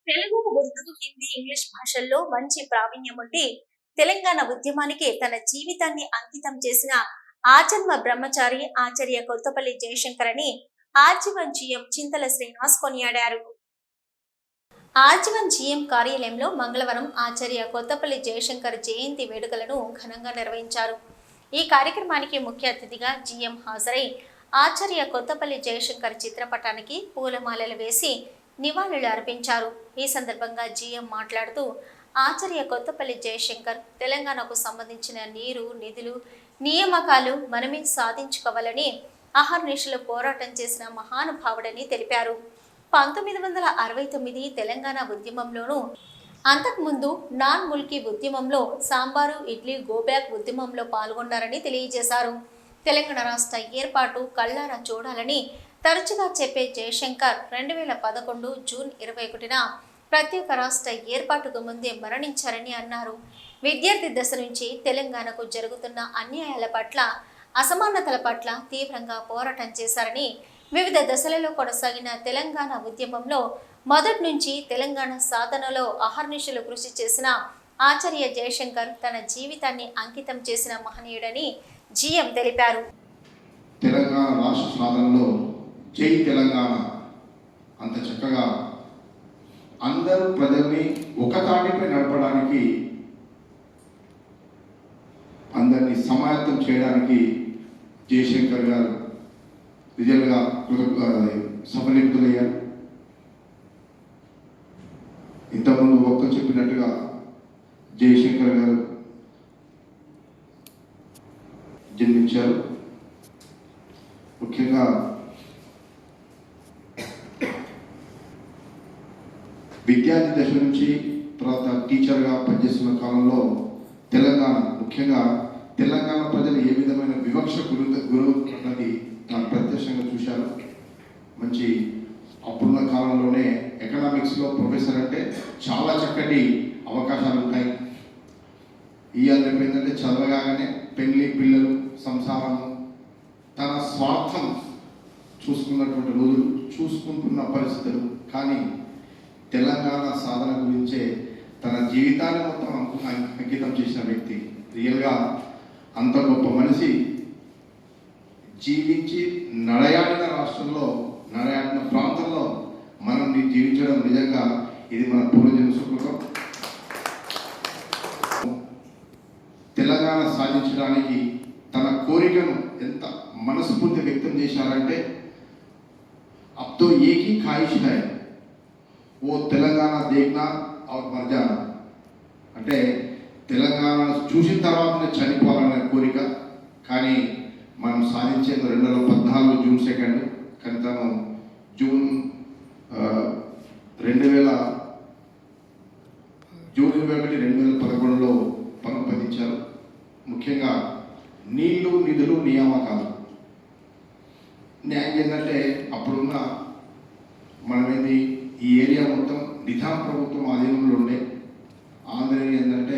Telugu, Urdu, Hindi, English భాషల్లో మంచి ప్రావీణ్యం ఉండి తెలంగాణ ఉద్యమానికి తన జీవితాన్ని అంకితం చేసిన ఆజన్మ బ్రహ్మచారి ఆచార్య కొత్తపల్లి జయశంకర్ అని ఆజీవన్ జీఎం చింతల శ్రీనివాస్ కొనియాడారు. ఆజీవన్ జీఎం కార్యాలయంలో మంగళవారం ఆచార్య కొత్తపల్లి జయశంకర్ జయంతి వేడుకలను ఘనంగా నిర్వహించారు. ఈ కార్యక్రమానికి ముఖ్య అతిథిగా జీఎం హాజరై ఆచార్య కొత్తపల్లి జయశంకర్ చిత్రపటానికి పూలమాలలు వేసి నివాళులు అర్పించారు. ఈ సందర్భంగా జీఎం మాట్లాడుతూ ఆచార్య కొత్తపల్లి జయశంకర్ తెలంగాణకు సంబంధించిన నీరు, నిధులు, నియామకాలు మనమే సాధించుకోవాలని అహర్నిశలు పోరాటం చేసిన మహానుభావుడని తెలిపారు. 1969 తెలంగాణ ఉద్యమంలోనూ అంతకుముందు నాన్ ముల్కీ ఉద్యమంలో సాంబారు, ఇడ్లీ, గోబ్యాక్ ఉద్యమంలో పాల్గొన్నారని తెలియజేశారు. తెలంగాణ రాష్ట్ర ఏర్పాటు కళ్ళారా చూడాలని తరచుగా చెప్పే జయశంకర్ 2011 జూన్ 21న ప్రత్యేక రాష్ట్ర ఏర్పాటుకు ముందే మరణించారని అన్నారు. విద్యార్థి దశ నుంచి తెలంగాణకు జరుగుతున్న అన్యాయాల పట్ల, అసమానతల పట్ల తీవ్రంగా పోరాటం చేశారని, వివిధ దశలలో కొనసాగిన తెలంగాణ ఉద్యమంలో మొదటి నుంచి తెలంగాణ సాధనలో అహర్నిశలు కృషి చేసిన ఆచార్య జయశంకర్ తన జీవితాన్ని అంకితం చేసిన మహనీయుడని జీఎం తెలిపారు. తెలంగాణ రాష్ట్ర సాధనలో జై తెలంగాణ అంత చక్కగా అందరూ ప్రజల్ని ఒక తాటిపై నడపడానికి, అందరినీ సమాయత్తం చేయడానికి జయశంకర్ గారు నిజంగా సఫలీకృతులయ్యారు. ఇంతకుముందు ఒక్క చెప్పినట్టుగా జయశంకర్ గారు జన్మించారు. ముఖ్యంగా విద్యార్థి దశ నుంచి తర్వాత టీచర్గా పనిచేస్తున్న కాలంలో తెలంగాణ, ముఖ్యంగా తెలంగాణ ప్రజలు ఏ విధమైన వివక్ష గురవుతున్నది నాకు ప్రత్యక్షంగా చూశాను. మంచి అప్పుడున్న కాలంలోనే ఎకనామిక్స్లో ప్రొఫెసర్ అంటే చాలా చక్కటి అవకాశాలు ఉంటాయి. ఇవాళ ఏంటంటే చదవగానే పెళ్లి, పిల్లలు, సంసారము, తన స్వార్థం చూసుకున్నటువంటి రోజులు, చూసుకుంటున్న పరిస్థితులు. కానీ తెలంగాణ సాధన గురించే తన జీవితాన్ని మొత్తం అంకితం చేసిన వ్యక్తి. రియల్గా అంత గొప్ప మనిషి జీవించి నడయాడిన రాష్ట్రంలో, నడయాడిన ప్రాంతంలో మనం జీవించడం నిజంగా ఇది మన పూర్వజన్మ సుకృతం. తెలంగాణ సాధించడానికి తన కోరికను ఎంత మనస్ఫూర్తి వ్యక్తం చేశారంటే, అబ్తో ఏకీ ఖాయిష్ హై ఓ తెలంగాణ దేఖ్నా ఔర్ మర్ జానా, అంటే తెలంగాణ చూసిన తర్వాతనే చనిపోవాలనే కోరిక. కానీ మనం సాధించేది 2014 జూన్ 2, కానీ తను జూన్ 21, 2011లో పరమపదించారు. ముఖ్యంగా నీళ్లు, నిధులు, నియామకాలు. న్యాయం ఏంటంటే అప్పుడున్న మనమేది ఈ ఏరియా మొత్తం నిజాం ప్రభుత్వం ఆధీనంలో ఉండే, ఆంధ్ర ఏంటంటే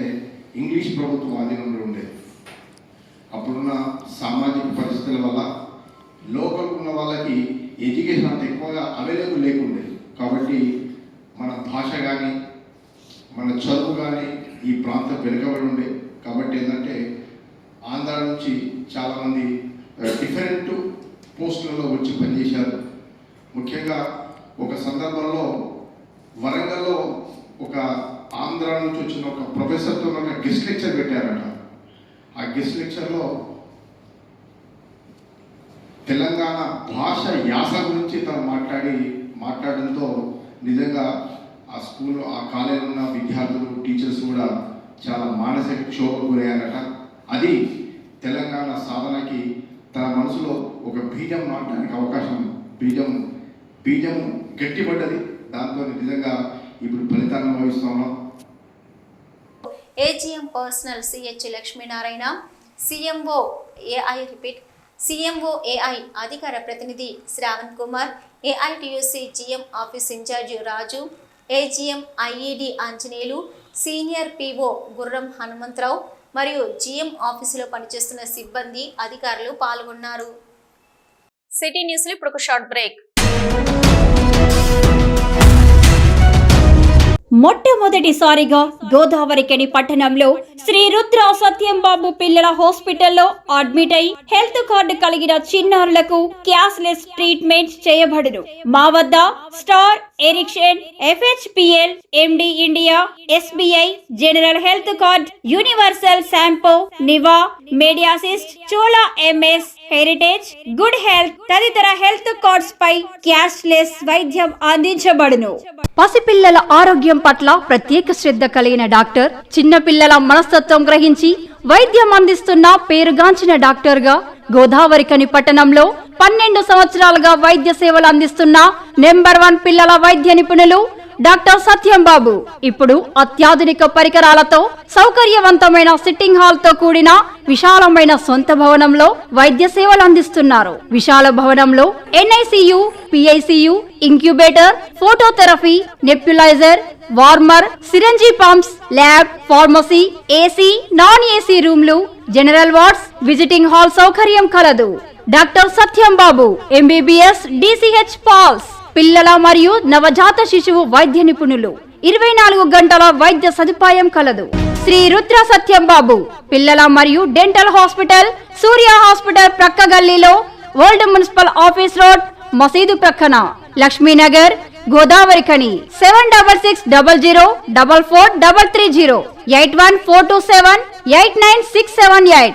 ఇంగ్లీష్ ప్రభుత్వం ఆధీనంలో ఉండే. అప్పుడున్న సామాజిక పరిస్థితుల వల్ల లోకల్ ఉన్న వాళ్ళకి ఎడ్యుకేషన్ అంత ఎక్కువగా అవైలబుల్ లేకుండే. కాబట్టి మన భాష కానీ మన చదువు కానీ ఈ ప్రాంతం వెనుకబడి ఉండే. కాబట్టి ఏంటంటే ఆంధ్ర నుంచి చాలామంది డిఫరెంట్ పోస్టులలో వచ్చి పనిచేశారు. ముఖ్యంగా ఒక సందర్భంలో వరంగల్లో ఒక ఆంధ్ర నుంచి వచ్చిన ఒక ప్రొఫెసర్తో ఒక గెస్ట్ లెక్చర్ పెట్టారట. ఆ గెస్ట్ లెక్చర్లో తెలంగాణ భాష యాస గురించి తను మాట్లాడడంతో నిజంగా ఆ స్కూల్లో, ఆ కాలేజీలో ఉన్న విద్యార్థులు, టీచర్స్ కూడా చాలా మానసిక క్షోభకు గురయ్యారట. అది తెలంగాణ సాధనకి తన మనసులో ఒక బీజం నాటడానికి అవకాశం, బీజం గట్టిపడ్డది. దాంతో నిజంగా ఇప్పుడు ఫలితాన్ని అనుభవిస్తున్నాం. AGM personnel CH Lakshminarayana, CMO AI అధికార ప్రతినిధి Sravan Kumar, AITUC GM office ఇన్ఛార్జి Raju, AGM IED Anjaneyulu, senior PO Gurram Hanumantharao మరియు జిఎం ఆఫీసులో పనిచేస్తున్న సిబ్బంది, అధికారులు పాల్గొన్నారు. సిటీ న్యూస్లో ఇప్పుడు ఒక షార్ట్ బ్రేక్. మొట్టమొదటిసారిగా గోదావరికని పట్టణంలో శ్రీ రుద్ర సత్యంబాబు పిల్లల హాస్పిటల్లో అడ్మిట్ అయి హెల్త్ కార్డు కలిగిన చిన్నారులకు క్యాష్లెస్ ట్రీట్మెంట్ చేయబడును. మా వద్ద Star, Ericson, FHPL, MD India, SBI, general health card, Universal Sompo, Niva, Medi Assist, Chola MS, Heritage, Good Health తదితర హెల్త్ కార్డ్స్ పై క్యాష్లెస్ వైద్యం అందించబడును. పసిపిల్లల ఆరోగ్యం పట్ల ప్రత్యేక శ్రద్ధ కలిగిన డాక్టర్, చిన్న పిల్లల మనస్తత్వం గ్రహించి వైద్యం అందిస్తున్న పేరుగాంచిన డాక్టర్ గా గోదావరికని పట్టణంలో 12 సంవత్సరాలుగా వైద్య సేవలు అందిస్తున్న నంబర్ 1 పిల్లల వైద్య నిపుణులు డాక్టర్ సత్యంబాబు ఇప్పుడు అత్యాధునిక పరికరాలతో సౌకర్యవంతమైన సిట్టింగ్ హాల్ తో కూడిన విశాలమైన సొంత భవనంలో వైద్య సేవలు అందిస్తున్నారు. విశాల భవనంలో NICU, PICU, incubator, phototherapy, nebuliser, warmer, syringe pumps, lab, pharmacy, AC, non AC రూమ్లు, జనరల్ వార్డ్స్, విజిటింగ్ హాల్ సౌకర్యం కలదు. డాక్టర్ సత్యంబాబు MBBS, DCH పాల్స్, పిల్లల మరియు నవజాత శిశువు వైద్య నిపుణులు, 24 గంటల వైద్య సదుపాయం కలదు. శ్రీ రుద్ర సత్యంబాబు పిల్లల మరియు డెంటల్ హాస్పిటల్, సూర్య హాస్పిటల్ ప్రక్క గల్లీలో, ఓల్డ్ మున్సిపల్ ఆఫీస్ రోడ్, మసీదు ప్రక్కన, లక్ష్మీనగర్, గోదావరికని. 7660044330 8142789678.